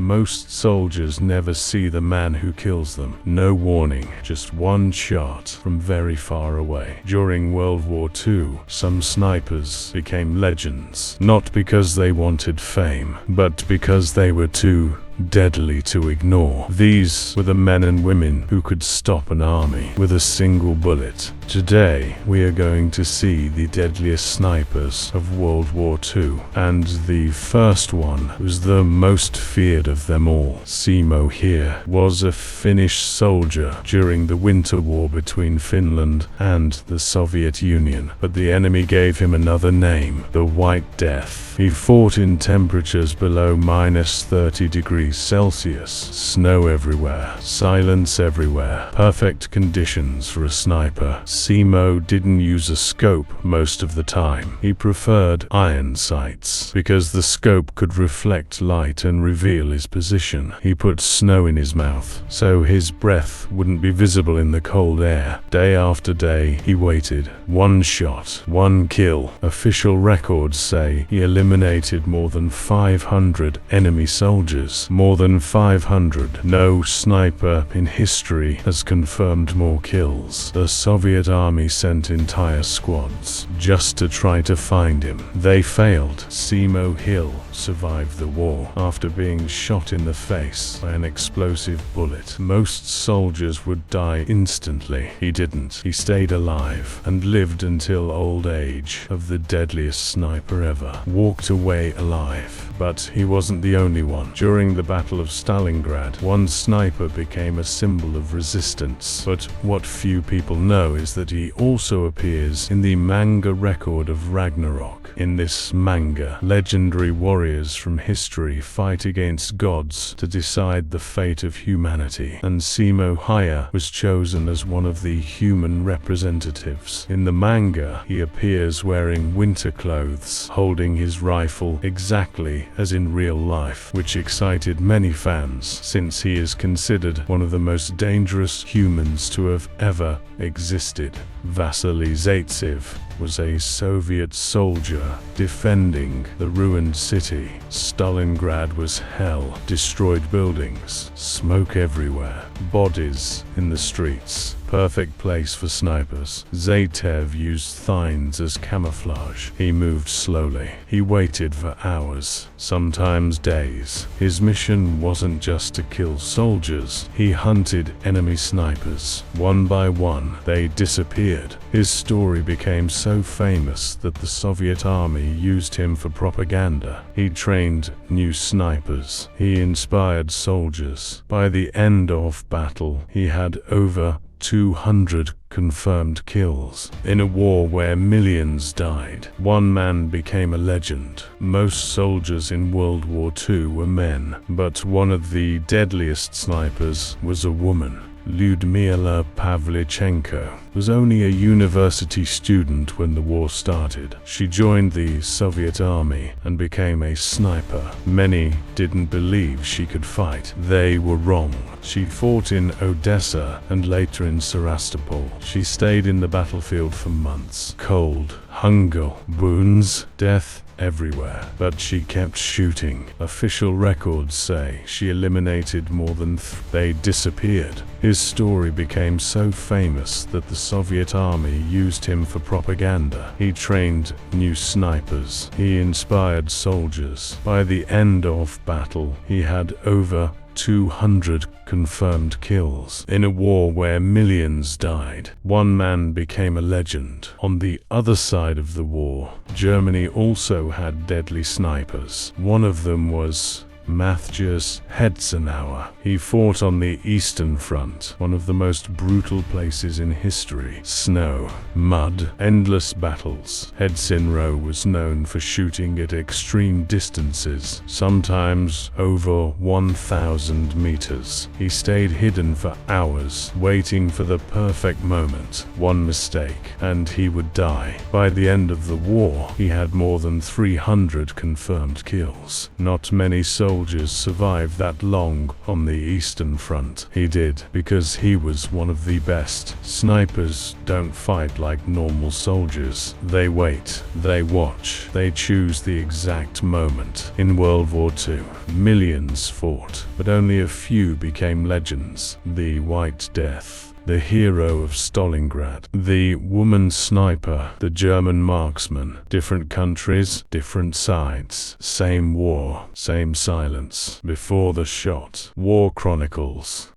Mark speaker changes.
Speaker 1: most soldiers never see the man who kills them. No warning, just one shot from very far away. During World War II, some snipers became legends, not because they wanted fame, but because they were too deadly to ignore. These were the men and women who could stop an army with a single bullet. Today, we are going to see the deadliest snipers of World War II, and the first one was the most feared of them all. Simo Häyhä was a Finnish soldier during the Winter War between Finland and the Soviet Union, but the enemy gave him another name, the White Death. He fought in temperatures below -30 degrees Celsius, snow everywhere, silence everywhere, perfect conditions for a sniper. Simo didn't use a scope most of the time. He preferred iron sights because the scope could reflect light and reveal his position. He put snow in his mouth so his breath wouldn't be visible in the cold air. Day after day, he waited. One shot, one kill. Official records say he eliminated more than 500 enemy soldiers. More than 500. No sniper in history has confirmed more kills. The Soviet army sent entire squads just to try to find him. They failed. Simo Häyhä survived the war after being shot in the face by an explosive bullet. Most soldiers would die instantly. He didn't. He stayed alive and lived until old age. Of the deadliest sniper ever. Walked away alive. But he wasn't the only one. During the Battle of Stalingrad, one sniper became a symbol of resistance. But what few people know is that he also appears in the manga record of Ragnarok. In this manga, legendary warriors from history fight against gods to decide the fate of humanity, and Simo Häyhä was chosen as one of the human representatives. In the manga, he appears wearing winter clothes, holding his rifle exactly as in real life, which excited many fans since he is considered one of the most dangerous humans to have ever existed. Vasily Zaitsev was a Soviet soldier defending the ruined city. Stalingrad was hell, destroyed buildings, smoke everywhere, bodies in the streets. Perfect place for snipers. Zaitsev used thines as camouflage. He moved slowly. He waited for hours, sometimes days. His mission wasn't just to kill soldiers. He hunted enemy snipers. One by one, they disappeared. His story became so famous that the Soviet army used him for propaganda. He trained new snipers. He inspired soldiers. By the end of battle, he had over 200 confirmed kills. In a war where millions died, one man became a legend. Most soldiers in World War II were men, but one of the deadliest snipers was a woman. Lyudmila Pavlichenko was only a university student when the war started. She joined the Soviet army and became a sniper. Many didn't believe she could fight. They were wrong. She fought in Odessa and later in Sevastopol. She stayed in the battlefield for months. Cold, hunger, wounds, death everywhere. But she kept shooting. Official records say she eliminated more than they disappeared. His story became so famous that the Soviet army used him for propaganda. He trained new snipers. He inspired soldiers. By the end of battle, he had over 200 confirmed kills. In a war where millions died, one man became a legend. On the other side of the war, Germany also had deadly snipers. One of them was Matthäus Hetzenauer. He fought on the Eastern Front, one of the most brutal places in history. Snow, mud, endless battles. Hetzenauer was known for shooting at extreme distances, sometimes over 1,000 meters. He stayed hidden for hours, waiting for the perfect moment. One mistake, and he would die. By the end of the war, he had more than 300 confirmed kills. Not many soldiers soldiers survived that long on the Eastern Front. He did, because he was one of the best. Snipers don't fight like normal soldiers. They wait, they watch, they choose the exact moment. In World War II, millions fought, but only a few became legends. The White Death, the hero of Stalingrad, the woman sniper, the German marksman. Different countries, different sides. Same war, same silence. Before the shot. War Chronicles.